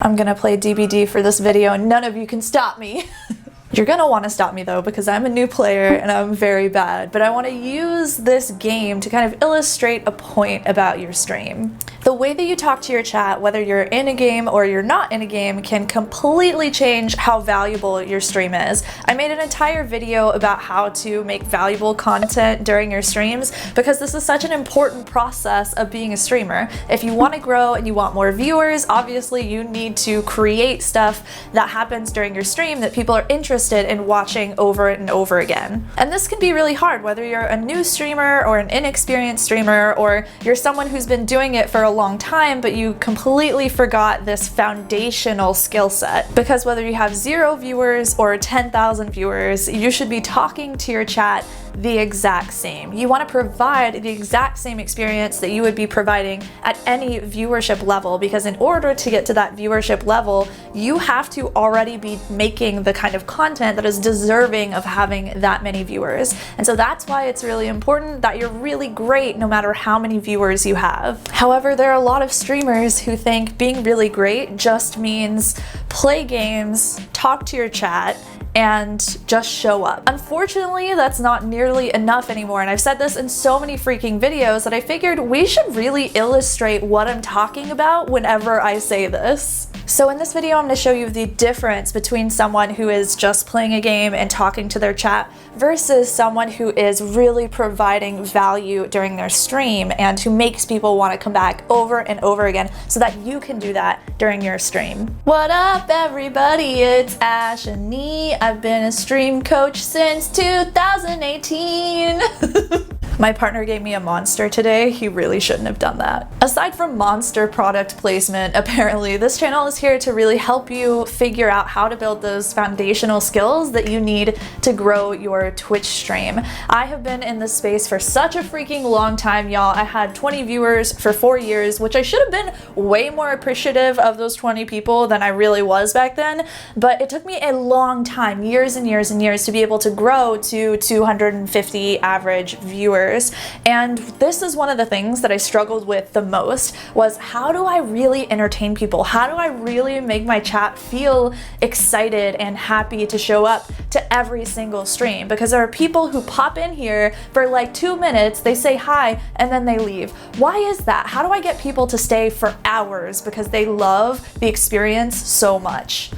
I'm gonna play DBD for this video and none of you can stop me. You're gonna want to stop me though, because I'm a new player and I'm very bad, but I want to use this game to kind of illustrate a point about your stream. The way that you talk to your chat, whether you're in a game or you're not in a game, can completely change how valuable your stream is. I made an entire video about how to make valuable content during your streams, because this is such an important process of being a streamer. If you want to grow and you want more viewers, obviously you need to create stuff that happens during your stream that people are interested in watching over and over again. And this can be really hard, whether you're a new streamer or an inexperienced streamer, or you're someone who's been doing it for a long time but you completely forgot this foundational skill set. Because whether you have 0 viewers or 10,000 viewers, you should be talking to your chat the exact same. You want to provide the exact same experience that you would be providing at any viewership level, because in order to get to that viewership level, you have to already be making the kind of content that is deserving of having that many viewers. And so that's why it's really important that you're really great no matter how many viewers you have. However, there are a lot of streamers who think being really great just means play games, talk to your chat, and just show up. Unfortunately, that's not nearly enough anymore, and I've said this in so many freaking videos that I figured we should really illustrate what I'm talking about whenever I say this. So in this video, I'm going to show you the difference between someone who is just playing a game and talking to their chat versus someone who is really providing value during their stream and who makes people want to come back over and over again, so that you can do that during your stream. What up, everybody? It's Ashnichrist. I've been a stream coach since 2018. My partner gave me a monster today. He really shouldn't have done that. Aside from monster product placement, apparently this channel is here to really help you figure out how to build those foundational skills that you need to grow your Twitch stream. I have been in this space for such a freaking long time, y'all. I had 20 viewers for 4 years, which I should have been way more appreciative of those 20 people than I really was back then, but it took me a long time, years and years and years, to be able to grow to 250 average viewers. And this is one of the things that I struggled with the most, was how do I really entertain people? How do I really make my chat feel excited and happy to show up to every single stream? Because there are people who pop in here for like 2 minutes, they say hi, and then they leave. Why is that? How do I get people to stay for hours because they love the experience so much?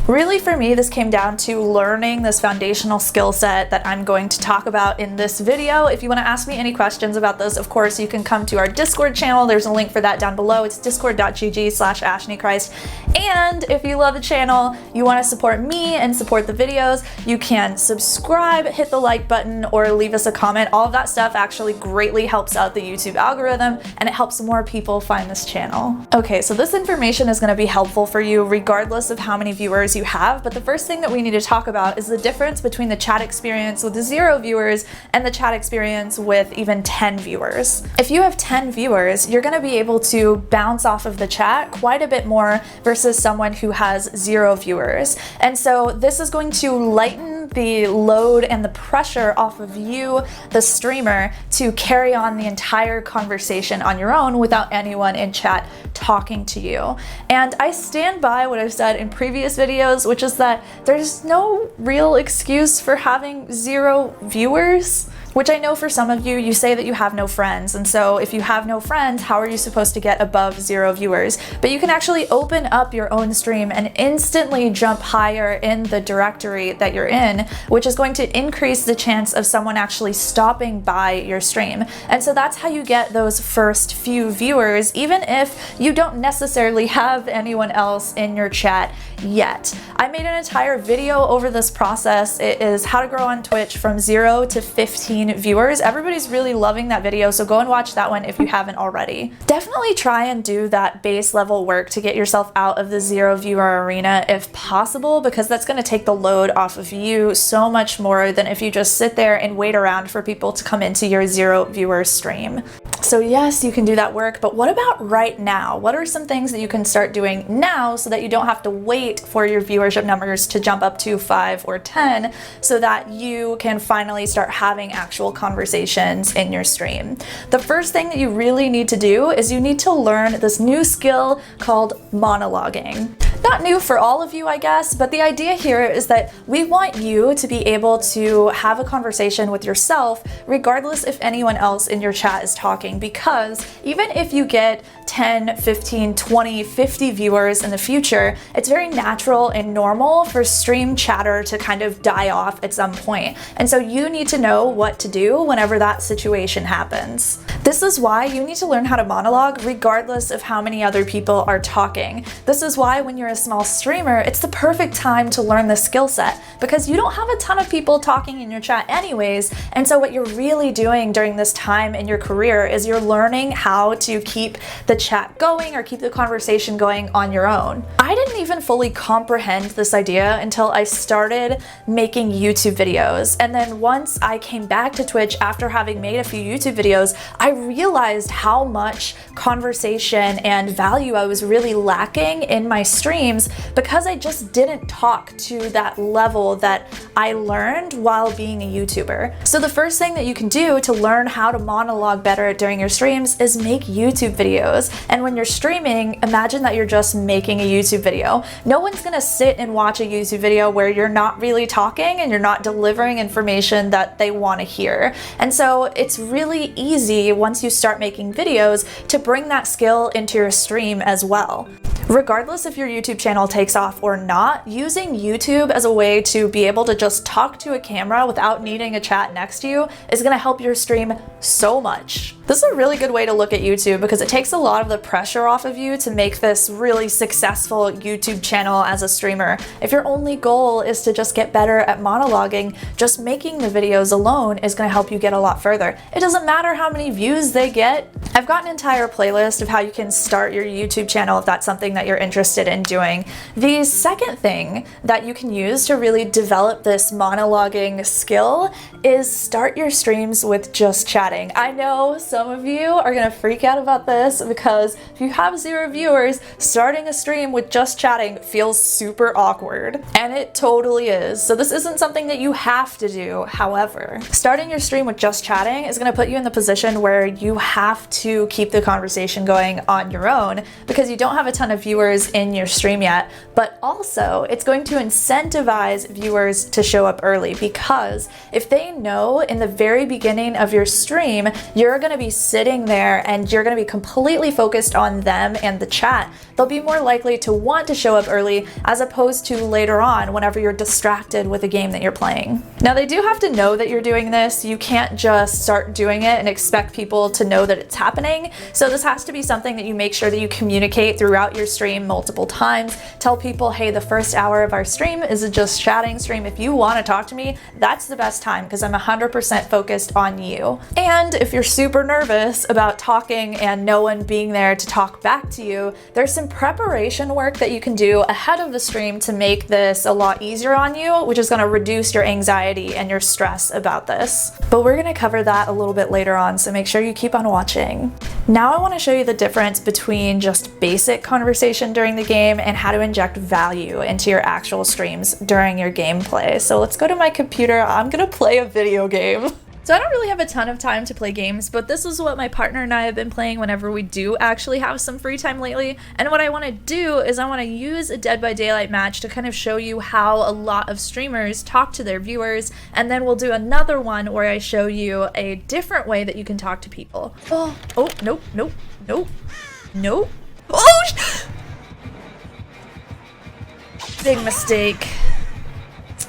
Really, for me, this came down to learning this foundational skill set that I'm going to talk about in this video. If you want to ask me any questions about this, of course, you can come to our Discord channel. There's a link for that down below. It's discord.gg/ashnichrist. And if you love the channel, you want to support me and support the videos, you can subscribe, hit the like button, or leave us a comment. All of that stuff actually greatly helps out the YouTube algorithm, and it helps more people find this channel. Okay, so this information is going to be helpful for you regardless of how many viewers you have, but the first thing that we need to talk about is the difference between the chat experience with 0 viewers and the chat experience with even 10 viewers. If you have 10 viewers, you're going to be able to bounce off of the chat quite a bit more versus someone who has 0 viewers. And so this is going to lighten the load and the pressure off of you, the streamer, to carry on the entire conversation on your own without anyone in chat talking to you. And I stand by what I've said in previous videos, which is that there's no real excuse for having 0 viewers. Which I know for some of you, you say that you have no friends, and so if you have no friends, how are you supposed to get above 0 viewers? But you can actually open up your own stream and instantly jump higher in the directory that you're in, which is going to increase the chance of someone actually stopping by your stream. And so that's how you get those first few viewers, even if you don't necessarily have anyone else in your chat yet. I made an entire video over this process. It is how to grow on Twitch from 0 to 15 viewers. Everybody's really loving that video, so go and watch that one if you haven't already. Definitely try and do that base level work to get yourself out of the 0 viewer arena if possible, because that's going to take the load off of you so much more than if you just sit there and wait around for people to come into your 0 viewer stream. So yes, you can do that work, but what about right now? What are some things that you can start doing now so that you don't have to wait for your viewership numbers to jump up to 5 or 10 so that you can finally start having actual conversations in your stream? The first thing that you really need to do is you need to learn this new skill called monologuing. Not new for all of you, I guess, but the idea here is that we want you to be able to have a conversation with yourself regardless if anyone else in your chat is talking, because even if you get 10, 15, 20, 50 viewers in the future, it's very natural and normal for stream chatter to kind of die off at some point. And so you need to know what to do whenever that situation happens. This is why you need to learn how to monologue regardless of how many other people are talking. This is why when you're a small streamer, it's the perfect time to learn this skill set, because you don't have a ton of people talking in your chat anyways. And so what you're really doing during this time in your career is you're learning how to keep the chat going or keep the conversation going on your own. I didn't even fully comprehend this idea until I started making YouTube videos. And then once I came back to Twitch after having made a few YouTube videos, I realized how much conversation and value I was really lacking in my streams because I just didn't talk to that level that I learned while being a YouTuber. So the first thing that you can do to learn how to monologue better during your streams is make YouTube videos. And when you're streaming, imagine that you're just making a YouTube video. No one's gonna sit and watch a YouTube video where you're not really talking and you're not delivering information that they want to hear. And so it's really easy once you start making videos to bring that skill into your stream as well. Regardless if your YouTube channel takes off or not, using YouTube as a way to be able to just talk to a camera without needing a chat next to you is going to help your stream so much. This is a really good way to look at YouTube because it takes a lot of the pressure off of you to make this really successful YouTube channel as a streamer. If your only goal is to just get better at monologuing, just making the videos alone is going to help you get a lot further. It doesn't matter how many views they get. I've got an entire playlist of how you can start your YouTube channel if that's something that you're interested in doing. The second thing that you can use to really develop this monologuing skill is start your streams with just chatting. I know some of you are gonna freak out about this because if you have 0 viewers, starting a stream with just chatting feels super awkward, and it totally is. So this isn't something that you have to do. However, starting your stream with just chatting is gonna put you in the position where you have to keep the conversation going on your own because you don't have a ton of viewers in your stream yet, but also it's going to incentivize viewers to show up early, because if they know in the very beginning of your stream you're going to be sitting there and you're going to be completely focused on them and the chat, they'll be more likely to want to show up early as opposed to later on whenever you're distracted with a game that you're playing. Now, they do have to know that you're doing this. You can't just start doing it and expect people to know that it's happening. So this has to be something that you make sure that you communicate throughout your stream multiple times. Tell people, hey, the first hour of our stream is a just chatting stream. If you want to talk to me, that's the best time because I'm 100% focused on you. And if you're super nervous about talking and no one being there to talk back to you, there's some preparation work that you can do ahead of the stream to make this a lot easier on you, which is going to reduce your anxiety and your stress about this. But we're going to cover that a little bit later on, so make sure you keep on watching. Now I want to show you the difference between just basic conversation during the game and how to inject value into your actual streams during your gameplay. So let's go to my computer. I'm going to play a video game. So I don't really have a ton of time to play games, but this is what my partner and I have been playing whenever we do actually have some free time lately. And what I want to do is I want to use a Dead by Daylight match to kind of show you how a lot of streamers talk to their viewers, and then we'll do another one where I show you a different way that you can talk to people. Oh, nope, nope, nope, nope. Oh! Big mistake.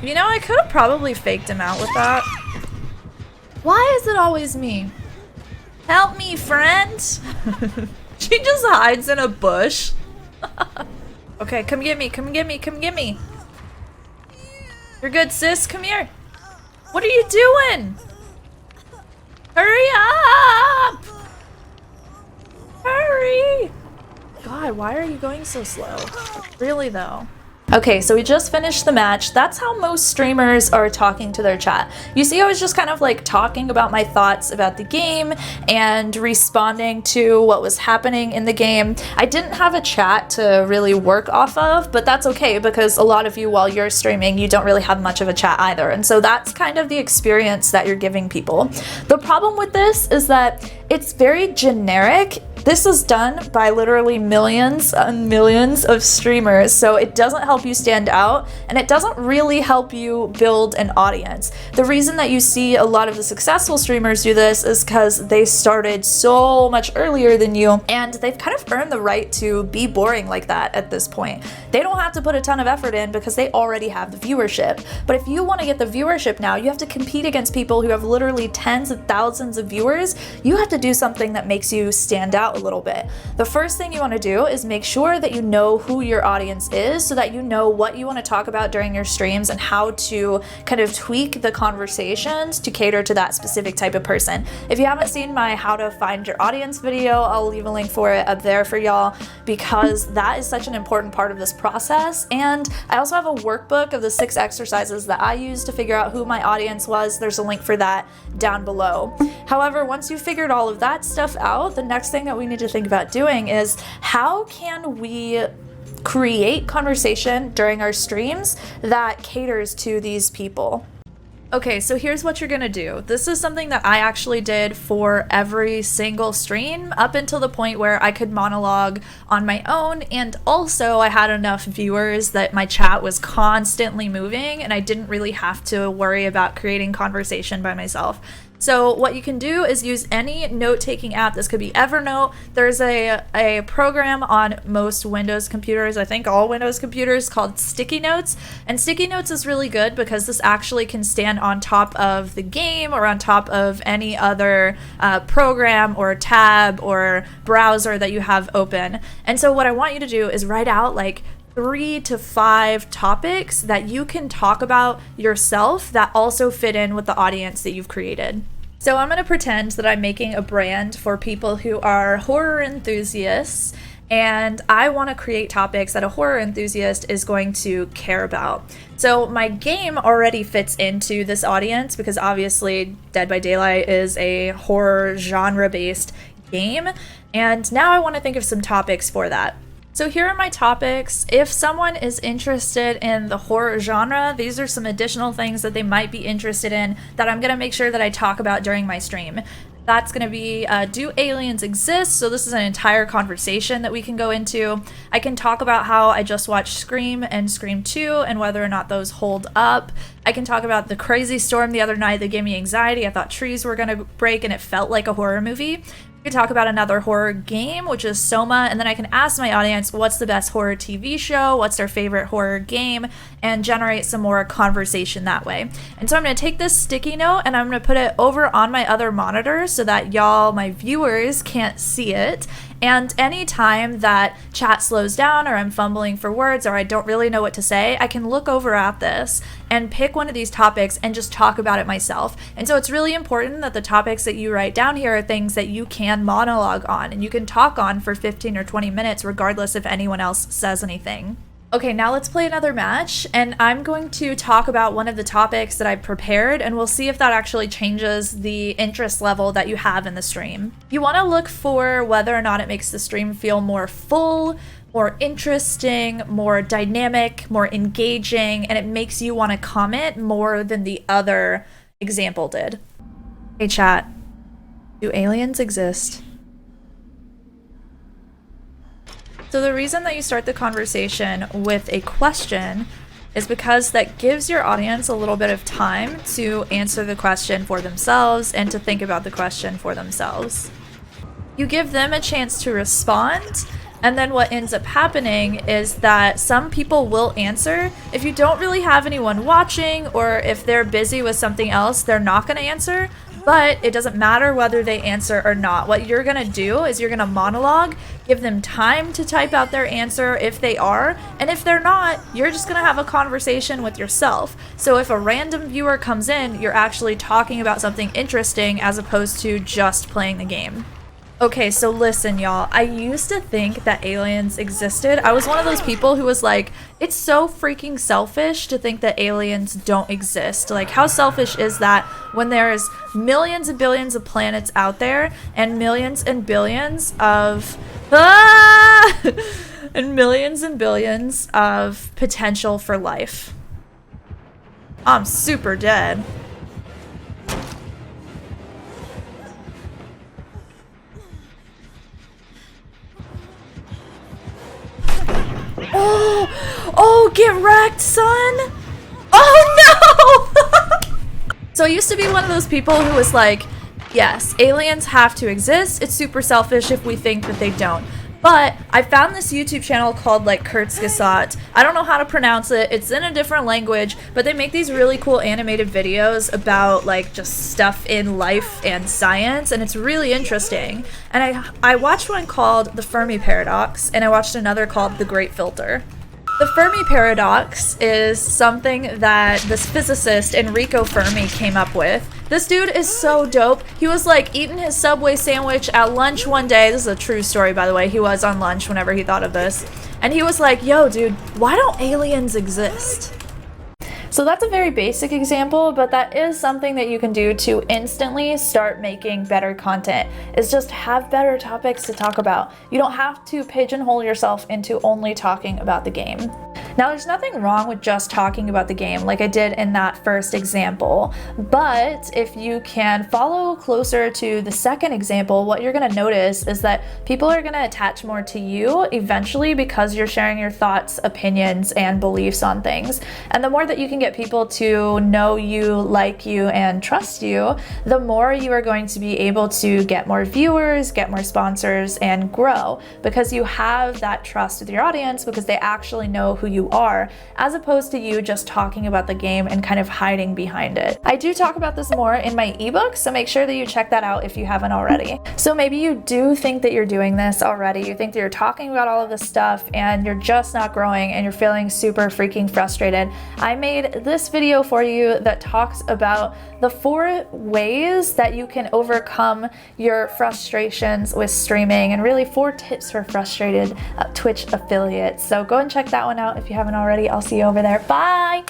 You know, I could have probably faked him out with that. Why is it always me? Help me, friend! She just hides in a bush. Okay, come get me, come get me, come get me. You're good, sis, come here. What are you doing? Hurry up! Hurry! God, why are you going so slow? Really though. Okay, so we just finished the match. That's how most streamers are talking to their chat. You see, I was just kind of like talking about my thoughts about the game and responding to what was happening in the game. I didn't have a chat to really work off of, but that's okay because a lot of you, while you're streaming, you don't really have much of a chat either. And so that's kind of the experience that you're giving people. The problem with this is that it's very generic. This is done by literally millions and millions of streamers, so it doesn't help you stand out, and it doesn't really help you build an audience. The reason that you see a lot of the successful streamers do this is because they started so much earlier than you, and they've kind of earned the right to be boring like that at this point. They don't have to put a ton of effort in because they already have the viewership. But if you want to get the viewership now, you have to compete against people who have literally tens of thousands of viewers. You have to do something that makes you stand out a little bit. The first thing you want to do is make sure that you know who your audience is so that you know what you want to talk about during your streams and how to kind of tweak the conversations to cater to that specific type of person. If you haven't seen my how to find your audience video, I'll leave a link for it up there for y'all because that is such an important part of this process. And I also have a workbook of the 6 exercises that I use to figure out who my audience was. There's a link for that down below. However, once you've figured all of that stuff out, the next thing that we need to think about doing is how can we create conversation during our streams that caters to these people. Okay, so here's what you're gonna do. This is something that I actually did for every single stream up until the point where I could monologue on my own, and also I had enough viewers that my chat was constantly moving and I didn't really have to worry about creating conversation by myself. So what you can do is use any note-taking app. This could be Evernote. There's a program on most Windows computers, I think all Windows computers, called Sticky Notes. And Sticky Notes is really good because this actually can stand on top of the game or on top of any other program or tab or browser that you have open. And so what I want you to do is write out like 3 to 5 topics that you can talk about yourself that also fit in with the audience that you've created. So I'm going to pretend that I'm making a brand for people who are horror enthusiasts, and I want to create topics that a horror enthusiast is going to care about. So my game already fits into this audience because obviously Dead by Daylight is a horror genre-based game, and now I want to think of some topics for that. So here are my topics. If someone is interested in the horror genre, these are some additional things that they might be interested in that I'm gonna make sure that I talk about during my stream. That's gonna be, do aliens exist? So this is an entire conversation that we can go into. I can talk about how I just watched Scream and Scream 2 and whether or not those hold up. I can talk about the crazy storm the other night that gave me anxiety. I thought trees were gonna break and it felt like a horror movie. We could talk about another horror game, which is Soma, and then I can ask my audience what's the best horror TV show, what's their favorite horror game, and generate some more conversation that way. And so I'm going to take this sticky note and I'm going to put it over on my other monitor so that y'all, my viewers, can't see it. And anytime that chat slows down or I'm fumbling for words or I don't really know what to say, I can look over at this and pick one of these topics and just talk about it myself. And so it's really important that the topics that you write down here are things that you can monologue on and you can talk on for 15 or 20 minutes regardless if anyone else says anything. Okay, now let's play another match, and I'm going to talk about one of the topics that I've prepared, and we'll see if that actually changes the interest level that you have in the stream. You want to look for whether or not it makes the stream feel more full, more interesting, more dynamic, more engaging, and it makes you want to comment more than the other example did. Hey chat, do aliens exist? So the reason that you start the conversation with a question is because that gives your audience a little bit of time to answer the question for themselves and to think about the question for themselves. You give them a chance to respond, and then what ends up happening is that some people will answer. If you don't really have anyone watching or if they're busy with something else, they're not going to answer. But it doesn't matter whether they answer or not. What you're gonna do is you're gonna monologue, give them time to type out their answer if they are, and if they're not, you're just gonna have a conversation with yourself. So if a random viewer comes in, you're actually talking about something interesting as opposed to just playing the game. Okay, so listen, y'all. I used to think that aliens existed. I was one of those people who was like, it's so freaking selfish to think that aliens don't exist. Like, how selfish is that when there's millions and billions of planets out there and millions and billions of and millions and billions of potential for life? I'm super dead. Oh, get wrecked, son! Oh no! So I used to be one of those people who was like, yes, aliens have to exist. It's super selfish if we think that they don't. But I found this YouTube channel called like 𝐁𝐔𝐒𝐒. I don't know how to pronounce it. It's in a different language, but they make these really cool animated videos about like just stuff in life and science, and it's really interesting. And I watched one called The Fermi Paradox, and I watched another called The Great Filter. The Fermi Paradox is something that this physicist Enrico Fermi came up with. This dude is so dope. He was like eating his Subway sandwich at lunch one day. This is a true story, by the way. He was on lunch whenever he thought of this. And he was like, yo, dude, why don't aliens exist? So that's a very basic example, but that is something that you can do to instantly start making better content, is just have better topics to talk about. You don't have to pigeonhole yourself into only talking about the game. Now, there's nothing wrong with just talking about the game like I did in that first example, but if you can follow closer to the second example, what you're going to notice is that people are going to attach more to you eventually because you're sharing your thoughts, opinions, and beliefs on things. And the more that you can get people to know you, like you, and trust you, the more you are going to be able to get more viewers, get more sponsors, and grow, because you have that trust with your audience because they actually know who you are, as opposed to you just talking about the game and kind of hiding behind it. I do talk about this more in my ebook, so make sure that you check that out if you haven't already. So maybe you do think that you're doing this already, you think that you're talking about all of this stuff and you're just not growing and you're feeling super freaking frustrated. I made this video for you that talks about the 4 ways that you can overcome your frustrations with streaming, and really 4 tips for frustrated Twitch affiliates. So go and check that one out if you haven't already. I'll see you over there. Bye!